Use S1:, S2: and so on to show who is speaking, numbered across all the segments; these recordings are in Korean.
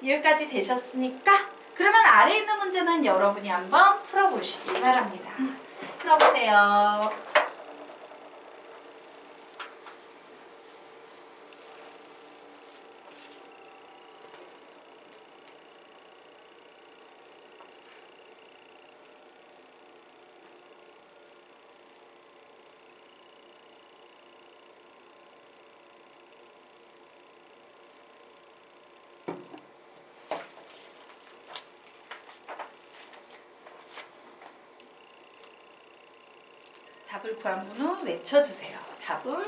S1: 이해까지 되셨으니까 그러면 아래에 있는 문제는 여러분이 한번 풀어보시기 바랍니다. 풀어보세요. 답을 구한 분은 외쳐주세요. 답을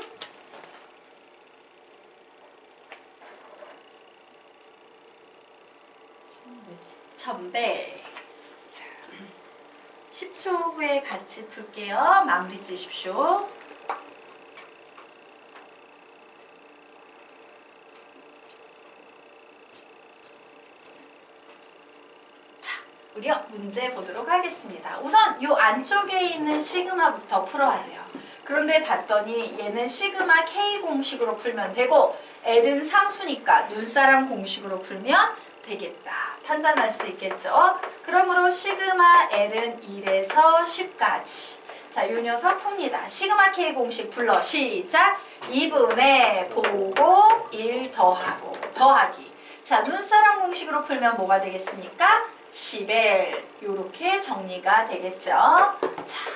S1: 1000배. 자, 10초 후에 같이 풀게요. 마무리 지십시오. 우리 문제 보도록 하겠습니다. 우선 이 안쪽에 있는 시그마부터 풀어야 돼요. 그런데 봤더니 얘는 시그마 K 공식으로 풀면 되고 L은 상수니까 눈사람 공식으로 풀면 되겠다. 판단할 수 있겠죠? 그러므로 시그마 L은 1에서 10까지. 자, 이 녀석 풉니다. 시그마 K 공식 불러. 시작! 2분의 보고 1 더하고 더하기. 자, 눈사람 공식으로 풀면 뭐가 되겠습니까? 10L 요렇게 정리가 되겠죠. 자,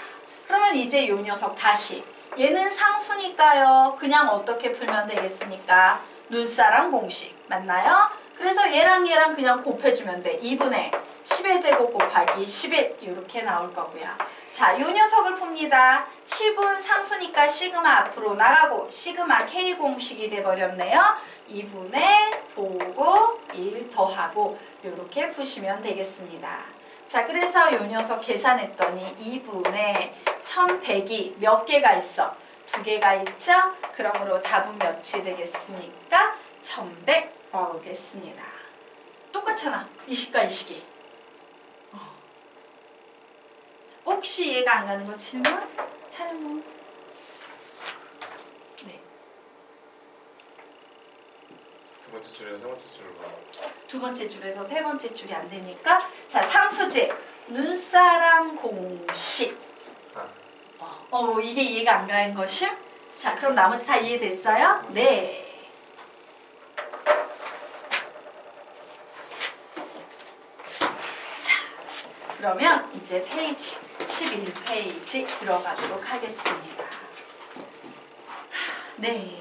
S1: 그러면 이제 요 녀석 다시 얘는 상수니까요. 그냥 어떻게 풀면 되겠습니까? 눈사람 공식 맞나요? 그래서 얘랑 그냥 곱해주면 돼. 2분의 10의 제곱 곱하기 11 이렇게 나올 거고요. 자, 요 녀석을 풉니다. 10은 상수니까 시그마 앞으로 나가고 시그마 K 공식이 돼버렸네요. 2분의 보고 1 더하고 이렇게 푸시면 되겠습니다. 자, 그래서 요 녀석 계산했더니 2분의 1100이 몇 개가 있어? 2개가 있죠? 그러므로 답은 몇이 되겠습니까? 1100 나오겠습니다. 똑같잖아. 이 식과 이 식이. 혹시 이해가 안 가는 거 질문? 촬영. 네.
S2: 두 번째 줄에서 세 번째 줄을 봐.
S1: 두 번째 줄에서 세 번째 줄이 안 됩니까? 자, 상수제 눈사람 공식. 이게 이해가 안 가는 것임? 자, 그럼 나머지 다 이해됐어요? 네. 자, 그러면 이제 페이지 11페이지 들어가도록 하겠습니다. 네.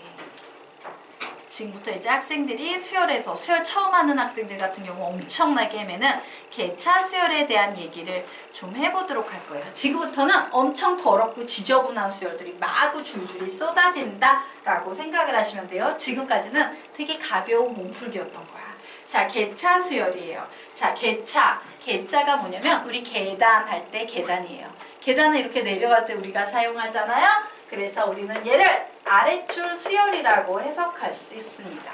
S1: 지금부터 이제 학생들이 수열에서 수열 처음 하는 학생들 같은 경우 엄청나게 헤매는 개차 수열에 대한 얘기를 좀 해보도록 할 거예요. 지금부터는 엄청 더럽고 지저분한 수열들이 마구 줄줄이 쏟아진다 라고 생각을 하시면 돼요. 지금까지는 되게 가벼운 몸풀기였던 거야. 자, 개차 수열이에요. 자, 개차가 뭐냐면 우리 계단할 때 계단이에요. 계단을 이렇게 내려갈 때 우리가 사용하잖아요. 그래서 우리는 얘를 아랫줄 수열이라고 해석할 수 있습니다.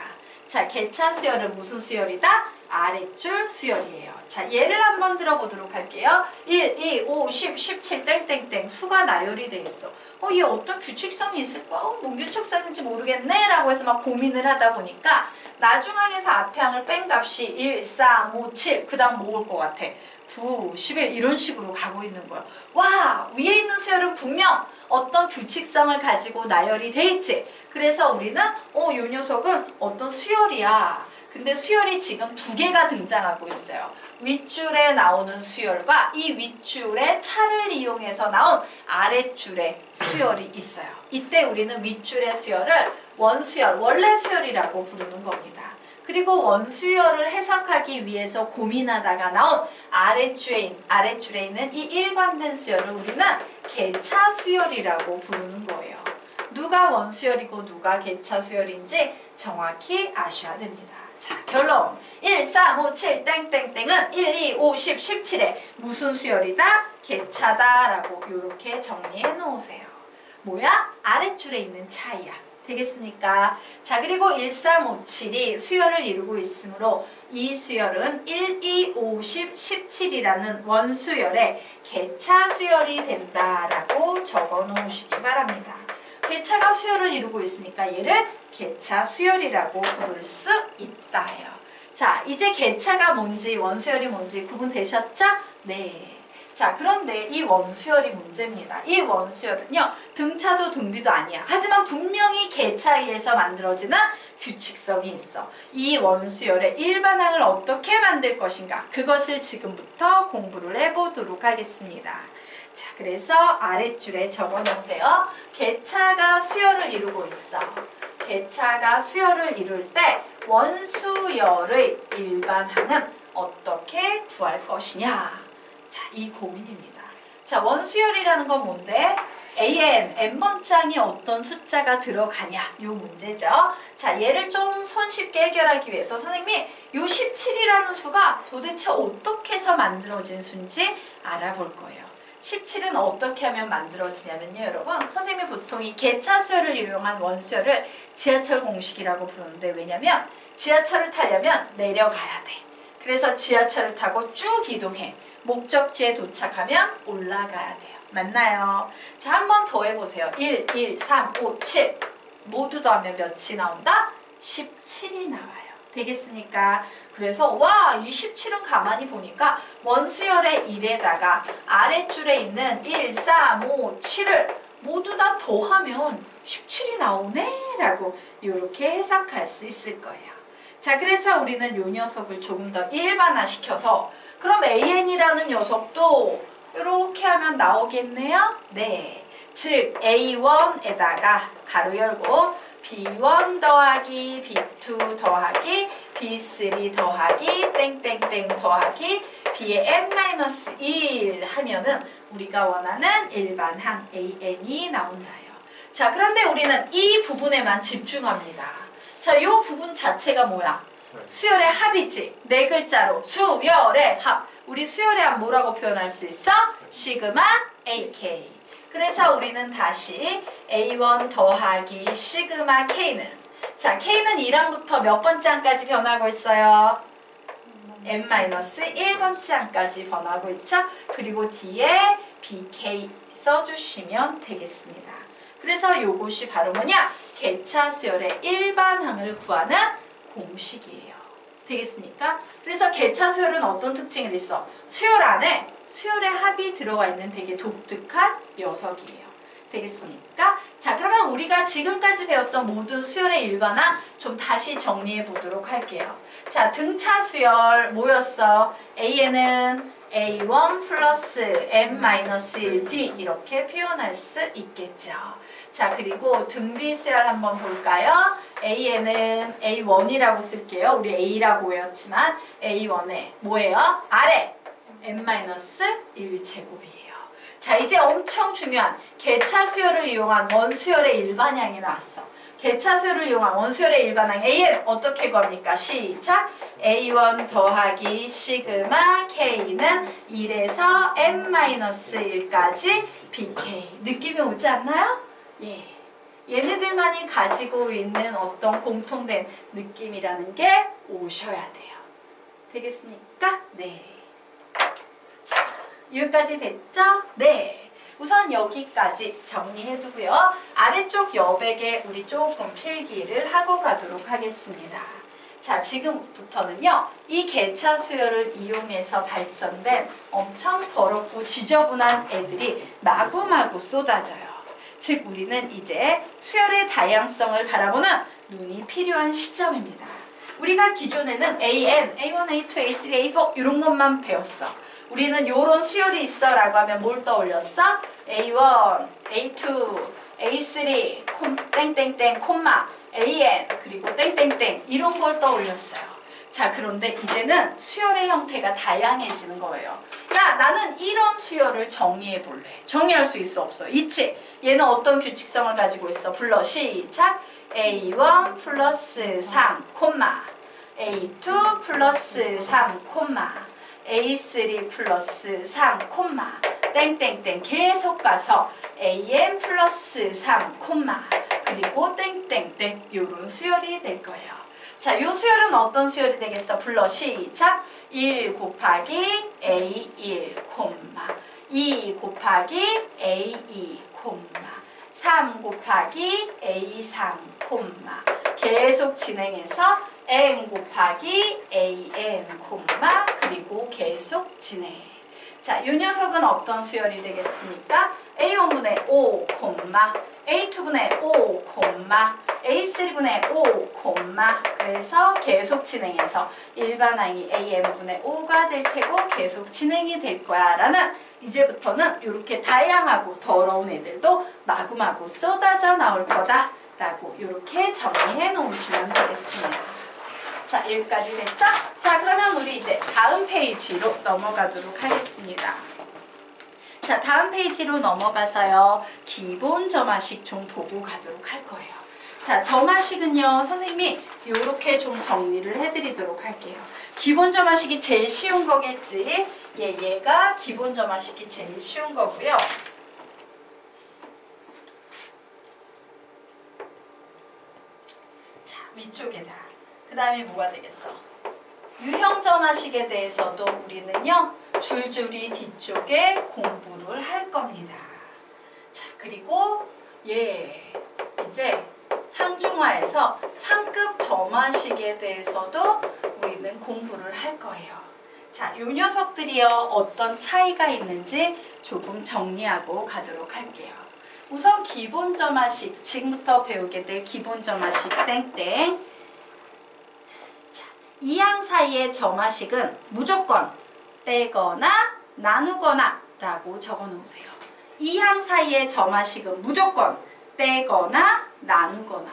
S1: 자, 개차 수열은 무슨 수열이다? 아랫줄 수열이에요. 자, 예를 한번 들어보도록 할게요. 1, 2, 5, 10, 17 땡땡땡 수가 나열이 돼 있어. 얘 어떤 규칙성이 있을까? 뭔 규칙성인지 모르겠네 라고 해서 막 고민을 하다 보니까 나중항에서 앞에항을 뺀 값이 1, 3, 5, 7 그 다음 뭐 올 것 같아? 9, 11 이런 식으로 가고 있는 거야. 와, 위에 있는 수열은 분명 어떤 규칙성을 가지고 나열이 돼 있지. 그래서 우리는 요 녀석은 어떤 수열이야. 근데 수열이 지금 2개가 등장하고 있어요. 윗줄에 나오는 수열과 이 윗줄의 차를 이용해서 나온 아랫줄의 수열이 있어요. 이때 우리는 윗줄의 수열을 원수열, 원래 수열이라고 부르는 겁니다. 그리고 원수열을 해석하기 위해서 고민하다가 나온 아랫줄에 있는 이 일관된 수열을 우리는 개차 수열이라고 부르는 거예요. 누가 원수열이고 누가 개차 수열인지 정확히 아셔야 됩니다. 자, 결론 1, 3, 5, 7 땡땡땡은 1, 2, 5, 10, 17에 무슨 수열이다? 개차다 라고 이렇게 정리해 놓으세요. 뭐야? 아랫줄에 있는 차이야. 되겠습니까? 자, 그리고 1, 3, 5, 7이 수열을 이루고 있으므로 이 수열은 1, 2, 5, 10, 17이라는 원수열의 개차 수열이 된다라고 적어 놓으시기 바랍니다. 개차가 수열을 이루고 있으니까 얘를 개차 수열이라고 부를 수 있다예요. 자, 이제 개차가 뭔지 원수열이 뭔지 구분되셨죠? 네. 자, 그런데 이 원수열이 문제입니다. 이 원수열은요, 등차도 등비도 아니야. 하지만 분명히 개차에 의해서 만들어지는 규칙성이 있어. 이 원수열의 일반항을 어떻게 만들 것인가? 그것을 지금부터 공부를 해보도록 하겠습니다. 자, 그래서 아랫줄에 적어 놓으세요. 개차가 수열을 이루고 있어. 개차가 수열을 이룰 때 원수열의 일반항은 어떻게 구할 것이냐? 자, 이 고민입니다. 자, 원수열이라는 건 뭔데? n번장에 어떤 숫자가 들어가냐? 요 문제죠. 자, 얘를 좀 손쉽게 해결하기 위해서 선생님이 요 17이라는 수가 도대체 어떻게 해서 만들어진 수인지 알아볼 거예요. 17은 어떻게 하면 만들어지냐면요, 여러분. 선생님이 보통 이 개차수열을 이용한 원수열을 지하철 공식이라고 부르는데, 왜냐면 지하철을 타려면 내려가야 돼. 그래서 지하철을 타고 쭉 이동해. 목적지에 도착하면 올라가야 돼요. 맞나요? 자, 한 번 더 해보세요. 1, 1, 3, 5, 7 모두 더하면 몇이 나온다? 17이 나와요. 되겠습니까? 그래서 와, 이 17은 가만히 보니까 원수열의 1에다가 아랫줄에 있는 1, 3, 5, 7을 모두 다 더하면 17이 나오네 라고 이렇게 해석할 수 있을 거예요. 자, 그래서 우리는 이 녀석을 조금 더 일반화시켜서 그럼 AN이라는 녀석도 이렇게 하면 나오겠네요? 네. 즉 A1에다가 가로 열고 B1 더하기 B2 더하기 B3 더하기 땡땡땡 더하기 B의 n-1 하면은 우리가 원하는 일반항 AN이 나온다요. 자, 그런데 우리는 이 부분에만 집중합니다. 자, 이 부분 자체가 뭐야? 수열의 합이지. 네 글자로 수열의 합. 우리 수열의 합 뭐라고 표현할 수 있어? 시그마 AK. 그래서 우리는 다시 A1 더하기 시그마 K는, 자, K는 1항부터 몇 번째 항까지 변하고 있어요? n-1번째 항까지 변하고 있죠? 그리고 뒤에 BK 써주시면 되겠습니다. 그래서 요것이 바로 뭐냐? 개차 수열의 일반항을 구하는 공식이에요. 되겠습니까? 그래서 개차 수열은 어떤 특징을 있어? 수열 안에 수열의 합이 들어가 있는 되게 독특한 녀석이에요. 되겠습니까? 자, 그러면 우리가 지금까지 배웠던 모든 수열의 일반항 좀 다시 정리해 보도록 할게요. 자, 등차 수열 뭐였어? A는 A1 플러스 n-1D 이렇게 표현할 수 있겠죠. 자, 그리고 등비 수열 한번 볼까요? A에는 A1이라고 쓸게요. 우리 A라고 외웠지만 A1에 뭐예요? 아래 n-1제곱이에요. 자, 이제 엄청 중요한 개차 수열을 이용한 원수열의 일반항이 나왔어. 개차 수열을 이용한 원수열의 일반항 A는 어떻게 구합니까? 시작! A1 더하기 시그마 K는 1에서 n-1까지 BK. 느낌이 오지 않나요? 예. 얘네들만이 가지고 있는 어떤 공통된 느낌이라는 게 오셔야 돼요. 되겠습니까? 네. 자, 여기까지 됐죠? 네. 우선 여기까지 정리해두고요. 아래쪽 여백에 우리 조금 필기를 하고 가도록 하겠습니다. 자, 지금부터는요, 이 개차 수열을 이용해서 발전된 엄청 더럽고 지저분한 애들이 마구마구 쏟아져요. 즉, 우리는 이제 수열의 다양성을 바라보는 눈이 필요한 시점입니다. 우리가 기존에는 AN, A1, A2, A3, A4 이런 것만 배웠어. 우리는 요런 수열이 있어 라고 하면 뭘 떠올렸어? A1, A2, A3, 땡땡땡, 콤마, AN, 그리고 땡땡땡 이런 걸 떠올렸어요. 자, 그런데 이제는 수열의 형태가 다양해지는 거예요. 야, 나는 이런 수열을 정의해 볼래. 정의할 수 있어, 없어? 있지? 얘는 어떤 규칙성을 가지고 있어? 불러, 시작! A1 플러스 3, 콤마 A2 플러스 3, 콤마 A3 플러스 3, 콤마 땡땡땡 계속 가서 AN 플러스 3, 콤마 그리고 땡땡땡 요런 수열이 될 거예요. 자, 요 수열은 어떤 수열이 되겠어? 불러, 시작! 1 곱하기 A1, 콤마 2 곱하기 A2, 콤마 3 곱하기 A3, 콤마 계속 진행해서 n 곱하기 an, 콤마 그리고 계속 진행. 자, 이 녀석은 어떤 수열이 되겠습니까? a1분의 5, a2분의 5, a3분의 5, 그래서 계속 진행해서 일반항이 an분의 5가 될 테고 계속 진행이 될 거야 라는 이제부터는 이렇게 다양하고 더러운 애들도 마구마구 쏟아져 나올 거다 라고 이렇게 정리해 놓으시면 되겠습니다. 자, 여기까지 됐죠? 자, 그러면 우리 이제 다음 페이지로 넘어가도록 하겠습니다. 자, 다음 페이지로 넘어가서요. 기본 점화식 좀 보고 가도록 할 거예요. 자, 점화식은요. 선생님이 이렇게 좀 정리를 해드리도록 할게요. 기본 점화식이 제일 쉬운 거겠지? 얘가 기본 점화식이 제일 쉬운 거고요. 자, 위쪽에다. 그 다음에 뭐가 되겠어? 유형 점화식에 대해서도 우리는요. 줄줄이 뒤쪽에 공부를 할 겁니다. 자, 그리고 이제 상중하에서 상급 점화식에 대해서도 우리는 공부를 할 거예요. 자, 요 녀석들이요. 어떤 차이가 있는지 조금 정리하고 가도록 할게요. 우선 기본 점화식, 지금부터 배우게 될 기본 점화식 땡땡. 자, 이항 사이의 점화식은 무조건 빼거나 나누거나 라고 적어 놓으세요. 이항 사이의 점화식은 무조건 빼거나 나누거나.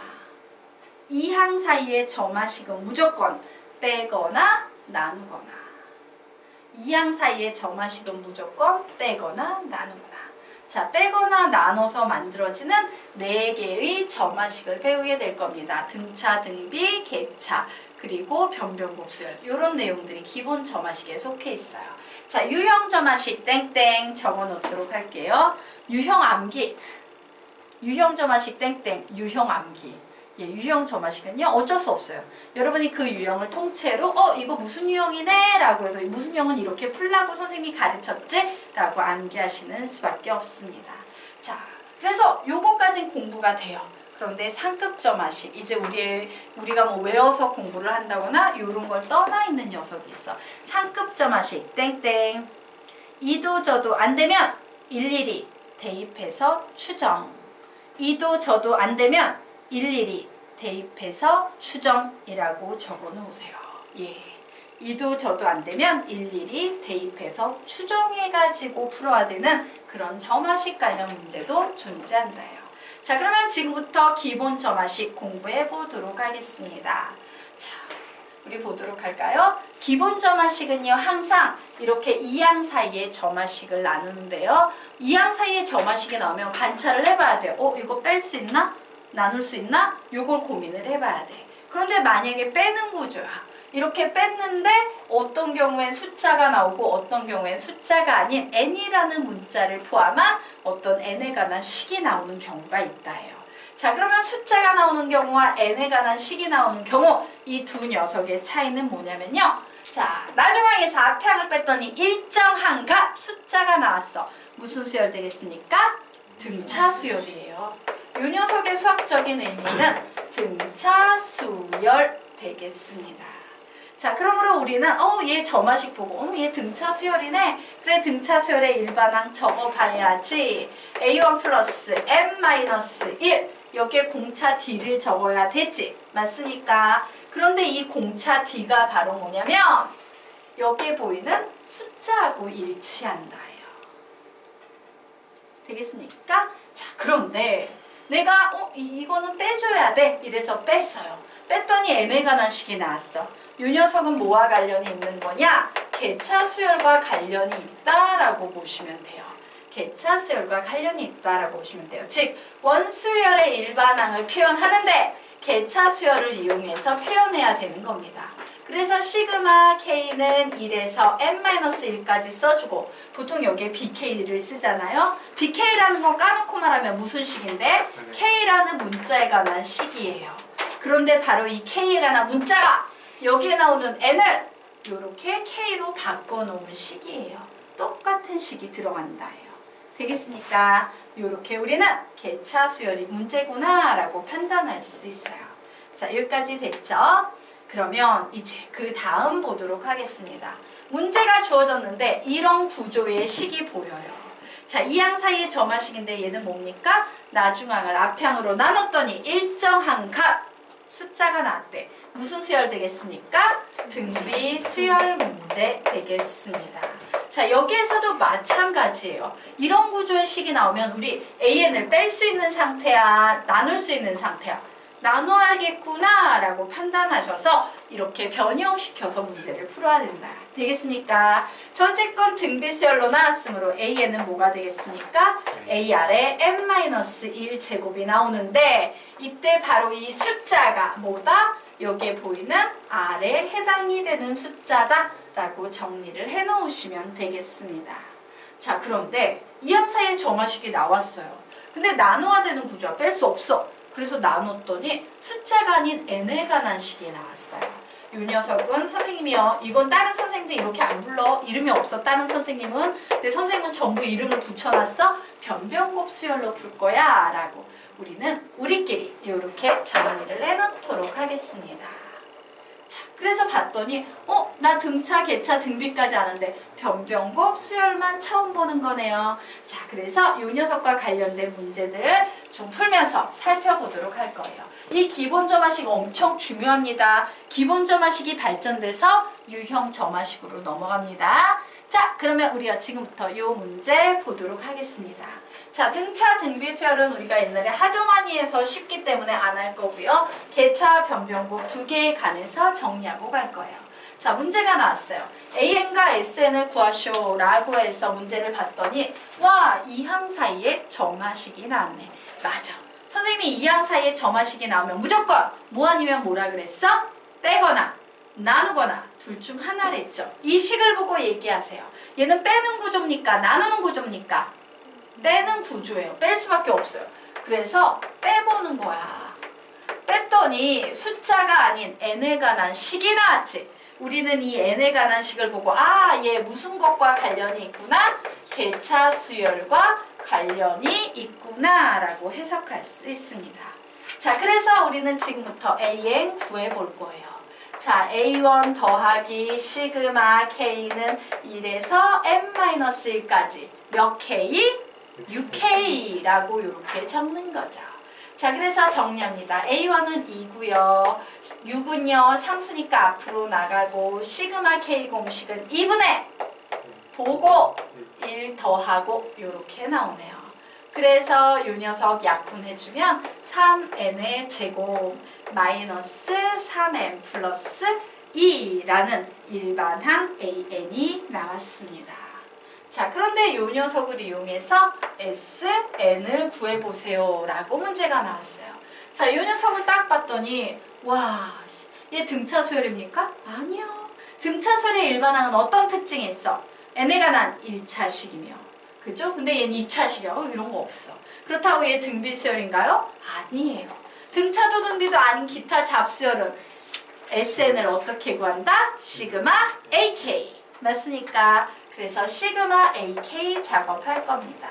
S1: 이항 사이의 점화식은 무조건 빼거나 나누거나. 이항 사이의 점화식은 무조건 빼거나 나누거나. 자, 빼거나 나눠서 만들어지는 4개의 점화식을 배우게 될 겁니다. 등차, 등비, 객차, 그리고 변변곱수열. 이런 내용들이 기본 점화식에 속해 있어요. 자, 유형 점화식 땡땡 적어 놓도록 할게요. 유형 암기. 유형 점화식 땡땡. 유형 암기. 유형 점화식은요. 어쩔 수 없어요. 여러분이 그 유형을 통째로 이거 무슨 유형이네? 라고 해서 무슨 유형은 이렇게 풀라고 선생님이 가르쳤지? 라고 암기하시는 수밖에 없습니다. 자, 그래서 요거까진 공부가 돼요. 그런데 상급 점화식, 이제 우리가 뭐 외워서 공부를 한다거나 이런 걸 떠나 있는 녀석이 있어. 상급 점화식 땡땡. 이도 저도 안 되면 일일이 대입해서 추정. 이도 저도 안 되면 일일이 대입해서 추정이라고 적어 놓으세요. 이도 저도 안 되면 일일이 대입해서 추정해가지고 풀어야 되는 그런 점화식 관련 문제도 존재한다요. 자, 그러면 지금부터 기본 점화식 공부해 보도록 하겠습니다. 자, 우리 보도록 할까요? 기본 점화식은요, 항상 이렇게 이항 사이에 점화식을 나누는데요. 이항 사이에 점화식이 나오면 관찰을 해봐야 돼요. 이거 뺄 수 있나? 나눌 수 있나? 요걸 고민을 해봐야 돼. 그런데 만약에 빼는 구조야. 이렇게 뺐는데 어떤 경우엔 숫자가 나오고 어떤 경우엔 숫자가 아닌 n이라는 문자를 포함한 어떤 n에 관한 식이 나오는 경우가 있다예요. 자, 그러면 숫자가 나오는 경우와 n에 관한 식이 나오는 경우 이 두 녀석의 차이는 뭐냐면요. 자, 나중항에서 앞에항을 뺐더니 일정한 값 숫자가 나왔어. 무슨 수열 되겠습니까? 등차 수열이에요. 이 녀석의 수학적인 의미는 등차 수열 되겠습니다. 자, 그러므로 우리는 얘 점화식 보고 얘 등차 수열이네. 그래, 등차 수열의 일반항 적어봐야지. A1 플러스 M-1 여기에 공차 D를 적어야 되지. 맞습니까? 그런데 이 공차 D가 바로 뭐냐면 여기에 보이는 숫자하고 일치한다예요. 되겠습니까? 자, 그런데 내가 이거는 빼줘야 돼. 이래서 뺐어요. 뺐더니 n에 관한 식이 나왔어. 이 녀석은 뭐와 관련이 있는 거냐? 개차 수열과 관련이 있다라고 보시면 돼요. 개차 수열과 관련이 있다라고 보시면 돼요. 즉, 원수열의 일반항을 표현하는데 개차 수열을 이용해서 표현해야 되는 겁니다. 그래서 시그마 K는 1에서 n-1까지 써주고 보통 여기에 BK를 쓰잖아요. BK라는 거 까놓고 말하면 무슨 식인데? K라는 문자에 관한 식이에요. 그런데 바로 이 K에 관한 문자가 여기에 나오는 N을 이렇게 K로 바꿔놓은 식이에요. 똑같은 식이 들어간다예요. 되겠습니까? 이렇게 우리는 개차 수열이 문제구나 라고 판단할 수 있어요. 자, 여기까지 됐죠? 그러면 이제 그 다음 보도록 하겠습니다. 문제가 주어졌는데 이런 구조의 식이 보여요. 자, 이항 사이의 점화식인데 얘는 뭡니까? 나중항을 앞향으로 나눴더니 일정한 값 숫자가 나왔대. 무슨 수열 되겠습니까? 등비 수열 문제 되겠습니다. 자, 여기에서도 마찬가지예요. 이런 구조의 식이 나오면 우리 AN을 뺄 수 있는 상태야, 나눌 수 있는 상태야. 나눠야겠구나 라고 판단하셔서 이렇게 변형시켜서 문제를 풀어야 된다. 되겠습니까? 전체건 등비수열로 나왔으므로 AN은 뭐가 되겠습니까? A 아래 n-1 제곱이 나오는데 이때 바로 이 숫자가 뭐다? 여기에 보이는 R에 해당이 되는 숫자다 라고 정리를 해 놓으시면 되겠습니다. 자, 그런데 이항 사이의 점화식이 나왔어요. 근데 나눠야 되는 구조야. 뺄 수 없어. 그래서 나눴더니 숫자가 아닌 n에 관한 식이 나왔어요. 이 녀석은 선생님이요. 이건 다른 선생님도 이렇게 안 불러. 이름이 없어. 다른 선생님은. 근데 선생님은 전부 이름을 붙여놨어. 변변곱 수열로 풀 거야. 라고 우리는 우리끼리 이렇게 정리를 해놓도록 하겠습니다. 자, 그래서 봤더니 나 등차, 계차, 등비까지 아는데 변변곱 수열만 처음 보는 거네요. 자, 그래서 이 녀석과 관련된 문제들 좀 풀면서 살펴보도록 할 거예요. 이 기본 점화식 엄청 중요합니다. 기본 점화식이 발전돼서 유형 점화식으로 넘어갑니다. 자, 그러면 우리가 지금부터 이 문제 보도록 하겠습니다. 자, 등차, 등비 수열은 우리가 옛날에 하도 많이 해서 쉽기 때문에 안 할 거고요. 계차, 변변곱 두 개에 관해서 정리하고 갈 거예요. 자, 문제가 나왔어요. AN과 SN을 구하쇼 라고 해서 문제를 봤더니 와, 이항 사이에 점화식이 나왔네. 맞아. 선생님이 이항 사이에 점화식이 나오면 무조건 뭐 아니면 뭐라 그랬어? 빼거나 나누거나 둘 중 하나랬죠. 이 식을 보고 얘기하세요. 얘는 빼는 구조입니까? 나누는 구조입니까? 빼는 구조예요. 뺄 수밖에 없어요. 그래서 빼보는 거야. 뺐더니 숫자가 아닌 n에 관한 식이 나왔지. 우리는 이 n에 관한 식을 보고 얘 무슨 것과 관련이 있구나? 계차 수열과 관련이 있구나 라고 해석할 수 있습니다. 자, 그래서 우리는 지금부터 AN 구해볼 거예요. 자, A1 더하기 시그마 K는 1에서 n-1까지 몇 K? 6K라고 이렇게 적는 거죠. 자, 그래서 정리합니다. A1은 2고요. 6은요. 상수니까 앞으로 나가고 시그마 K 공식은 2분의 보고 1 더하고 이렇게 나오네요. 그래서 이 녀석 약분해주면 3n의 제곱 마이너스 3n 플러스 2라는 일반항 AN이 나왔습니다. 자, 그런데 이 녀석을 이용해서 SN을 구해보세요 라고 문제가 나왔어요. 자, 이 녀석을 딱 봤더니 와, 얘 등차 수열입니까? 아니요. 등차 수열의 일반항은 어떤 특징이 있어? n에 관한 1차식이며 그죠? 근데 얘는 2차식이야. 이런 거 없어. 그렇다고 얘 등비 수열인가요? 아니에요. 등차도 등비도 아닌 기타 잡수열은 SN을 어떻게 구한다? 시그마 AK. 맞습니까? 그래서 시그마 AK 작업할 겁니다.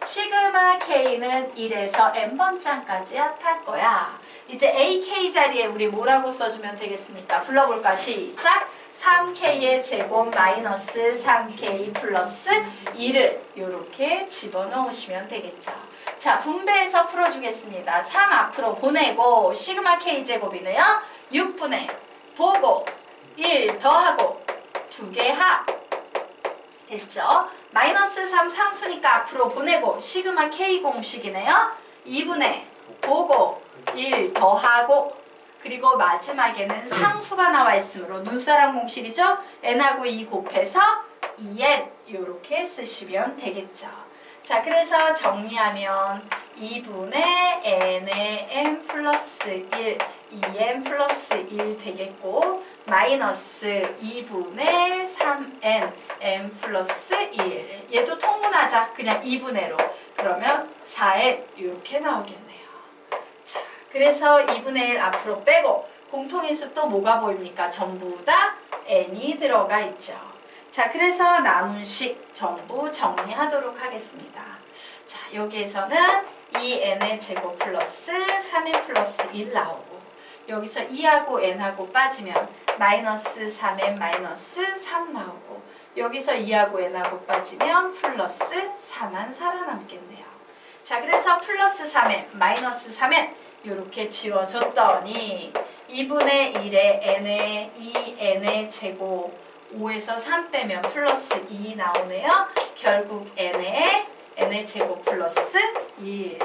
S1: 시그마 K는 1에서 n번장까지 합할 거야. 이제 AK 자리에 우리 뭐라고 써주면 되겠습니까? 불러볼까? 시작! 3K의 제곱 마이너스 3K 플러스 2를 이렇게 집어넣으시면 되겠죠. 자, 분배해서 풀어주겠습니다. 3 앞으로 보내고 시그마 K 제곱이네요. 6분의 보고 1 더하고 2개 합 됐죠? 마이너스 3 상수니까 앞으로 보내고 시그마 K 공식이네요. 2분의 보고 1 더하고 그리고 마지막에는 상수가 나와 있으므로 눈사람 공식이죠? n하고 2 곱해서 2n 이렇게 쓰시면 되겠죠. 자, 그래서 정리하면 2분의 n의 n 플러스 1, 2n 플러스 1 되겠고 마이너스 2분의 3n n 플러스 1 얘도 통분하자. 그냥 2분의로 그러면 4n 이렇게 나오겠네요. 자, 그래서 2분의 1 앞으로 빼고 공통인수 또 뭐가 보입니까? 전부 다 n이 들어가 있죠. 자, 그래서 나눈 식 전부 정리하도록 하겠습니다. 자, 여기에서는 2n의 제곱 플러스 3n 플러스 1 나오고 여기서 2하고 n하고 빠지면 마이너스 3n 마이너스 3 나오고 여기서 2하고 n하고 빠지면 플러스 4만 살아남겠네요. 자, 그래서 플러스 3n 마이너스 3n 이렇게 지워줬더니 2분의 1에 n의 2n의 제곱 5에서 3 빼면 플러스 2 나오네요. 결국 n의 제곱 플러스 1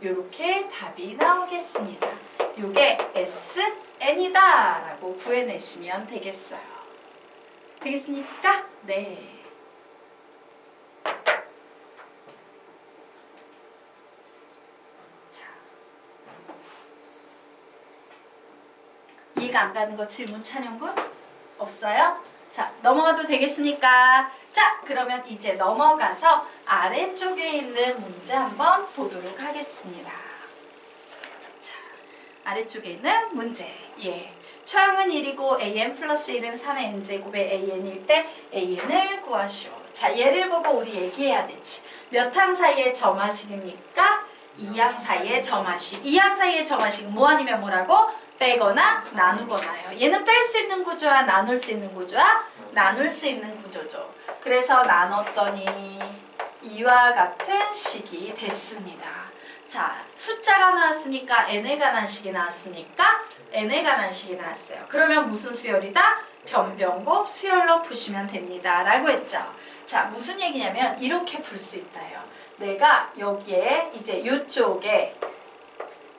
S1: 이렇게 답이 나오겠습니다. 요게 SN이다 라고 구해내시면 되겠어요. 되겠습니까? 네. 자, 이해가 안 가는 거 질문 찬영군? 없어요? 자, 넘어가도 되겠습니까? 자, 그러면 이제 넘어가서 아래쪽에 있는 문제 한번 보도록 하겠습니다. 자, 아래쪽에 있는 문제. 예. 초항은 1이고 an 플러스 1은 3의 n제곱의 an일 때 an을 구하시오. 자, 얘를 보고 우리 얘기해야 되지. 몇 항 사이의 점화식입니까? 2항 사이의 점화식. 2항 사이의 점화식은 뭐 아니면 뭐라고? 빼거나 나누거나요. 얘는 뺄 수 있는 구조와 나눌 수 있는 구조와 나눌 수 있는 구조죠. 그래서 나눴더니 이와 같은 식이 됐습니다. 자, 숫자가 나왔으니까 n에 관한 식이 나왔으니까 n에 관한 식이 나왔어요. 그러면 무슨 수열이다? 변변곱 수열로 푸시면 됩니다. 라고 했죠. 자, 무슨 얘기냐면 이렇게 풀 수 있다요. 내가 여기에 이제 이쪽에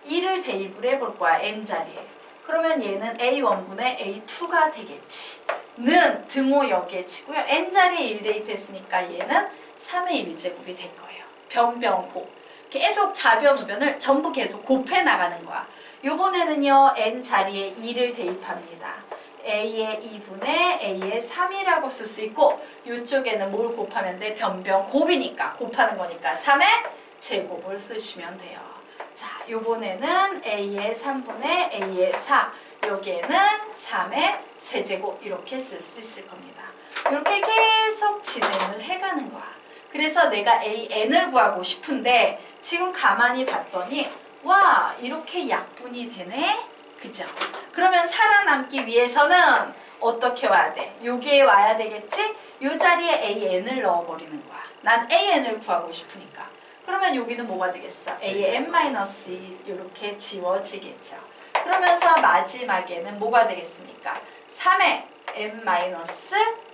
S1: 1을 대입을 해볼 거야. n자리에. 그러면 얘는 a1분의 a2가 되겠지. 는 등호 여기에 치고요. n자리에 1 대입했으니까 얘는 3의 1제곱이 될 거예요. 변변곱. 계속 좌변 우변을 전부 계속 곱해 나가는 거야. 요번에는요. n자리에 2를 대입합니다. a의 2분의 a의 3이라고 쓸 수 있고 이쪽에는 뭘 곱하면 돼? 변변곱이니까 곱하는 거니까 3의 제곱을 쓰시면 돼요. 자, 요번에는 a의 3분의 a의 4 여기에는 3의 세제곱 이렇게 쓸 수 있을 겁니다. 이렇게 계속 진행을 해가는 거야. 그래서 내가 an을 구하고 싶은데 지금 가만히 봤더니 와 이렇게 약분이 되네? 그죠? 그러면 살아남기 위해서는 어떻게 와야 돼? 여기에 와야 되겠지? 요 자리에 an을 넣어버리는 거야. 난 an을 구하고 싶으니까. 그러면 여기는 뭐가 되겠어? a의 n-1 이렇게 지워지겠죠. 그러면서 마지막에는 뭐가 되겠습니까? 3의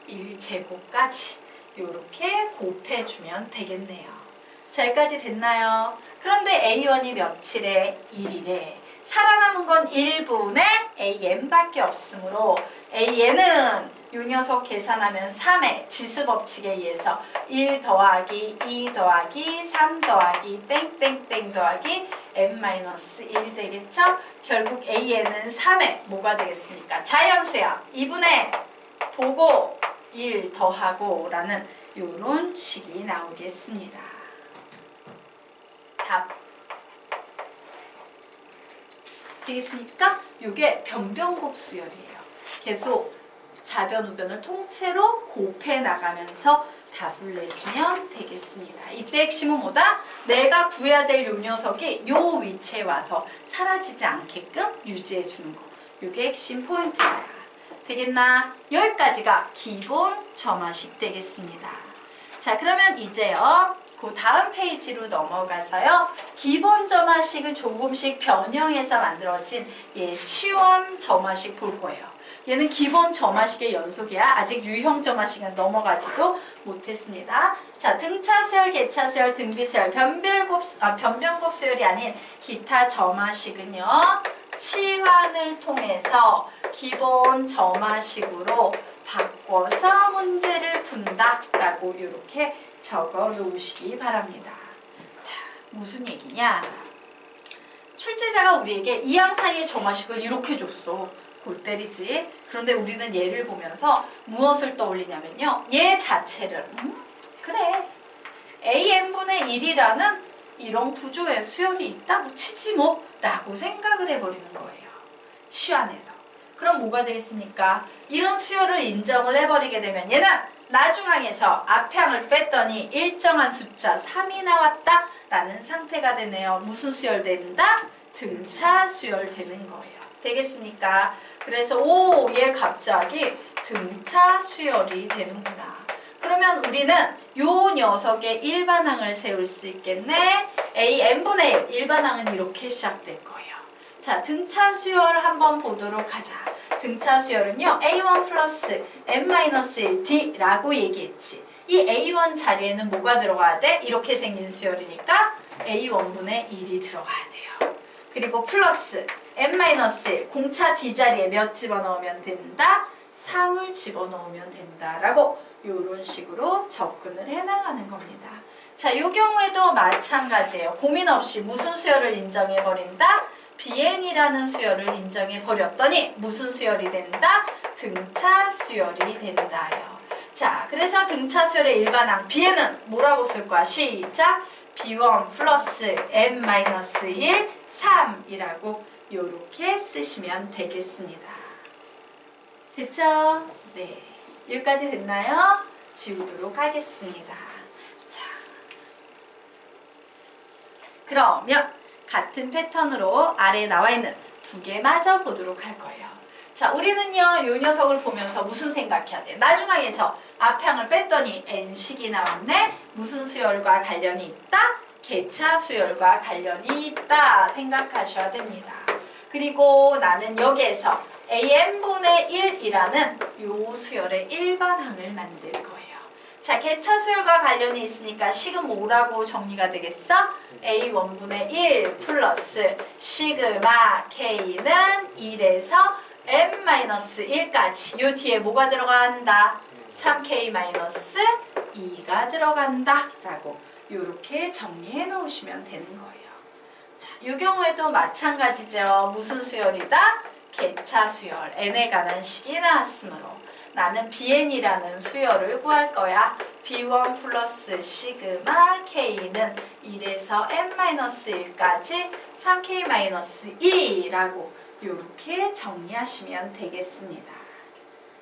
S1: n-1제곱까지 이렇게 곱해주면 되겠네요. 자, 여기까지 됐나요? 그런데 a1이 며칠에? 1일에 살아남은 건 1분의 an밖에 없으므로 an은 요 녀석 계산하면 3의 지수법칙에 의해서 1 더하기 2 더하기 3 더하기 땡땡땡 더하기 n-1 되겠죠? 결국 an은 3의 뭐가 되겠습니까? 자연수야. 2분의 보고 1 더하고 라는 요런 식이 나오겠습니다. 답. 되겠습니까? 요게 변변곱 수열이에요. 계속 좌변 우변을 통째로 곱해 나가면서 답을 내시면 되겠습니다. 이때 핵심은 뭐다? 내가 구해야 될 요 녀석이 요 위치에 와서 사라지지 않게끔 유지해 주는 거. 요게 핵심 포인트야. 되겠나? 여기까지가 기본 점화식 되겠습니다. 자, 그러면 이제요. 그 다음 페이지로 넘어가서요. 기본 점화식을 조금씩 변형해서 만들어진 치환 점화식 볼 거예요. 얘는 기본 점화식의 연속이야. 아직 유형 점화식은 넘어가지도 못했습니다. 자, 등차수열, 개차수열, 등비수열, 변변곱 수열이 아닌 기타 점화식은요. 치환을 통해서 기본 점화식으로 바꿔서 문제를 푼다라고 이렇게 적어 놓으시기 바랍니다. 자, 무슨 얘기냐? 출제자가 우리에게 이항 사이의 점화식을 이렇게 줬어. 골 때리지. 그런데 우리는 얘를 보면서 무엇을 떠올리냐면요. 얘 자체를 그래. an분의 1이라는 이런 구조의 수열이 있다고 치지 뭐 라고 생각을 해버리는 거예요. 치환해서. 그럼 뭐가 되겠습니까? 이런 수열을 인정을 해버리게 되면 얘는 나중항에서 앞에 항을 뺐더니 일정한 숫자 3이 나왔다 라는 상태가 되네요. 무슨 수열 된다? 등차 수열 되는 거예요. 되겠습니까? 그래서 오, 얘 갑자기 등차 수열이 되는구나. 그러면 우리는 요 녀석의 일반항을 세울 수 있겠네. AN분의 1, 일반항은 이렇게 시작될 거예요. 자, 등차 수열 한번 보도록 하자. 등차 수열은요, A1 플러스 N-1D라고 얘기했지. 이 A1 자리에는 뭐가 들어가야 돼? 이렇게 생긴 수열이니까 A1분의 1이 들어가야 돼요. 그리고 플러스 N-1, 공차 D 자리에 몇 집어넣으면 된다? 3을 집어넣으면 된다라고 이런 식으로 접근을 해나가는 겁니다. 자, 이 경우에도 마찬가지예요. 고민 없이 무슨 수열을 인정해버린다? BN이라는 수열을 인정해버렸더니 무슨 수열이 된다? 등차 수열이 된다요. 자, 그래서 등차 수열의 일반항 BN은 뭐라고 쓸 거야? 시작! B1 플러스 N-1, 3이라고 이렇게 쓰시면 되겠습니다. 됐죠? 네. 여기까지 됐나요? 지우도록 하겠습니다. 자, 그러면 같은 패턴으로 아래에 나와 있는 두 개 마저 보도록 할 거예요. 자, 우리는요, 요 녀석을 보면서 무슨 생각해야 돼? 나중항에서 앞항을 뺐더니 N식이 나왔네? 무슨 수열과 관련이 있다? 개차 수열과 관련이 있다 생각하셔야 됩니다. 그리고 나는 여기에서 AN분의 1이라는 요 수열의 일반항을 만들 거예요. 자, 개차 수열과 관련이 있으니까 식은 뭐라고 정리가 되겠어? A1분의 1 플러스 시그마 K는 1에서 N-1까지. 요 뒤에 뭐가 들어간다? 3K-2가 들어간다 라고 요렇게 정리해 놓으시면 되는 거예요. 자, 이 경우에도 마찬가지죠. 무슨 수열이다? 개차 수열. N에 관한 식이 나왔으므로 나는 BN이라는 수열을 구할 거야. B1 플러스 시그마 K는 1에서 N-1까지 3K-2라고 이렇게 정리하시면 되겠습니다.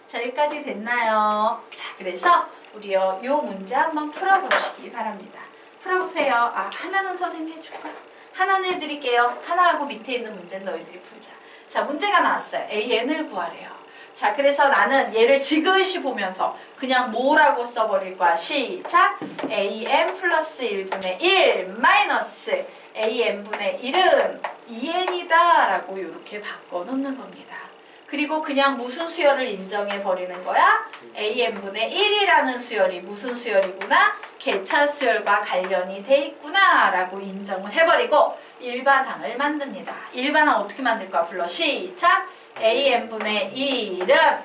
S1: 자, 여기까지 됐나요? 자, 그래서 우리요 요 문제 한번 풀어보시기 바랍니다. 풀어보세요. 아, 하나는 선생님이 해줄까? 하나는 해드릴게요. 하나하고 밑에 있는 문제는 너희들이 풀자. 자, 문제가 나왔어요. AN을 구하래요. 자, 그래서 나는 얘를 지그시 보면서 그냥 뭐라고 써버릴 거야. 시작! AN 플러스 1분의 1 마이너스 AN분의 1은 2N이다 라고 이렇게 바꿔놓는 겁니다. 그리고 그냥 무슨 수열을 인정해버리는 거야? AN분의 1이라는 수열이 무슨 수열이구나? 개차 수열과 관련이 돼 있구나 라고 인정을 해버리고 일반항을 만듭니다. 일반항 어떻게 만들까? 불러. 시작! AN분의 1은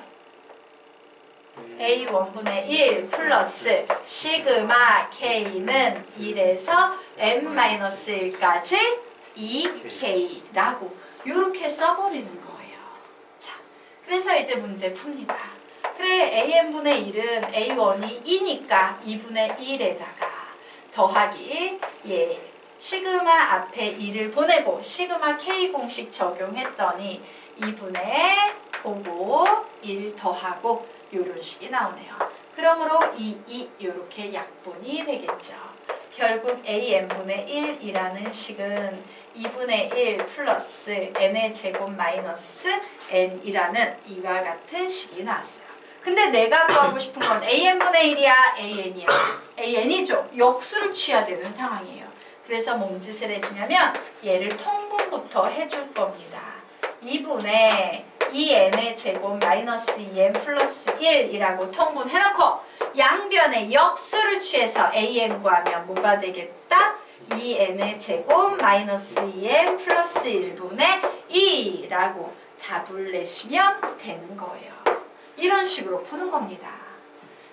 S1: A1분의 1 플러스 시그마 K는 1에서 N-1까지 2K라고 이렇게 써버리는 거예요. 자, 그래서 이제 문제 풉니다. 그래, AN분의 1은 A1이 2니까 2분의 1에다가 더하기 시그마 앞에 2를 보내고 시그마 K 공식 적용했더니 2분의 보고 1 더하고 이런 식이 나오네요. 그러므로 2 이렇게 약분이 되겠죠. 결국 AN분의 1이라는 식은 2분의 1 플러스 N의 제곱 마이너스 N이라는 이와 같은 식이 나왔어요. 근데 내가 구하고 싶은 건 AN분의 1이야? AN이야? AN이죠. 역수를 취해야 되는 상황이에요. 그래서 몸짓을 해주냐면 얘를 통분부터 해줄 겁니다. 2분의 2n의 제곱 마이너스 2n 플러스 1이라고 통분해놓고 양변의 역수를 취해서 an 구하면 뭐가 되겠다? 2n의 제곱 마이너스 2n 플러스 1분의 2라고 답을 내시면 되는 거예요. 이런 식으로 푸는 겁니다.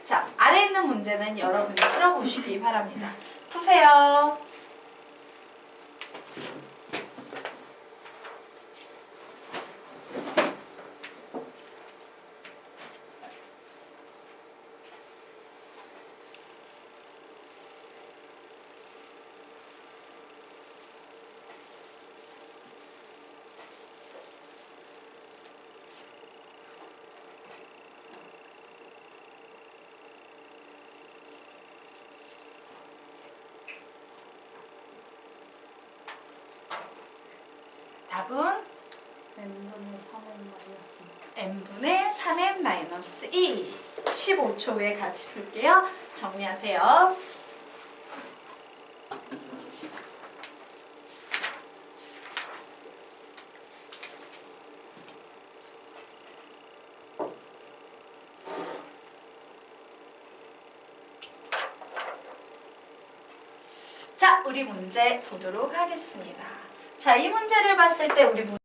S1: 자, 아래 있는 문제는 여러분이 풀어보시기 바랍니다. 푸세요. 답은 n분의 n분의 3n-2 15초 후에 같이 풀게요. 정리하세요. 자, 우리 문제 보도록 하겠습니다. 자, 이 문제를 봤을 때 우리